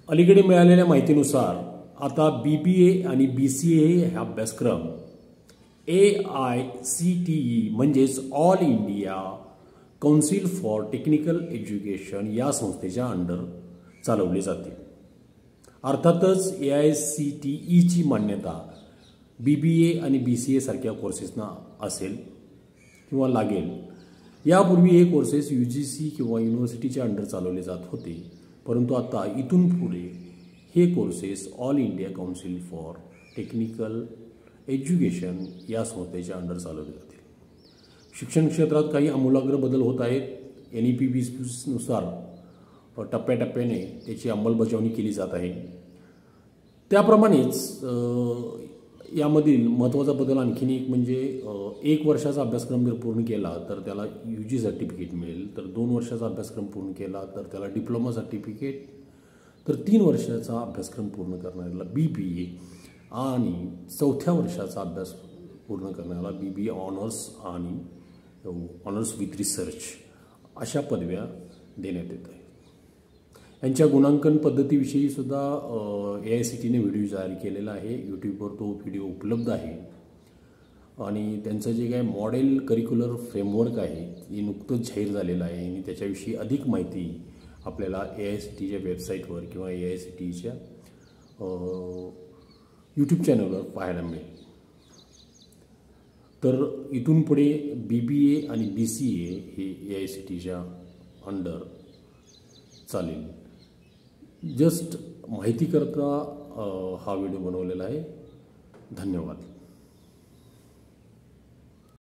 अलीकडे मिळालेल्या माहितीनुसार आता BBA आणि BCA हे अभ्यासक्रम AICTE म्हणजेच all India council for technical education या संस्थेच्या अंडर चालवले जाते। अर्थातच AICTE ची मान्यता BBA आणि BCA सारख्या कोर्सेसना असेल किंवा लागेल। यापूर्वी हे कोर्सेस UGC किंवा युनिव्हर्सिटीच्या अंडर चालवले जात होते, परंतु आता इथून पुढे हे courses all India council for technical education या संस्थेच्या अंडर चालवले जातील। शिक्षण क्षेत्रात काही आमूलाग्र बदल होत आहेत। NEP 2020 नुसार टप्प्याटप्प्याने त्याची अंमलबजावणी केली जात आहे। त्याप्रमाणेच यामधील महत्त्वाचा बदल आणखीन एक म्हणजे 1 वर्षाचा अभ्यासक्रम जर पूर्ण केला तर त्याला UG सर्टिफिकेट मिळेल, तर 2 वर्षाचा अभ्यासक्रम पूर्ण केला तर त्याला डिप्लोमा सर्टिफिकेट, तर 3 वर्षाचा अभ्यासक्रम पूर्ण करणाऱ्याला BBA आणि 4थ्या वर्षाचा अभ्यास पूर्ण करणाऱ्याला BBA ऑनर्स आणि ऑनर्स विथ रिसर्च अशा पदव्या देण्यात येत आहेत। यांच्या गुणांकन पद्धतीविषयी सुद्धा AICTE ने व्हिडिओ जारी केलेला आहे। यूट्यूबवर तो व्हिडिओ उपलब्ध आहे आणि त्यांचं जे काय मॉडेल करिक्युलर फ्रेमवर्क आहे हे नुकतंच जाहीर झालेलं आहे आणि त्याच्याविषयी अधिक माहिती आपल्याला AICTEच्या वेबसाईटवर किंवा AICTEच्या यूट्यूब चॅनलवर पाहायला मिळेल। तर इथून पुढे BBA आणि BCA हे AICTEच्या अंडर चालेल। जस्ट माहिती करता हा व्हिडिओ बनवलेला आहे। धन्यवाद।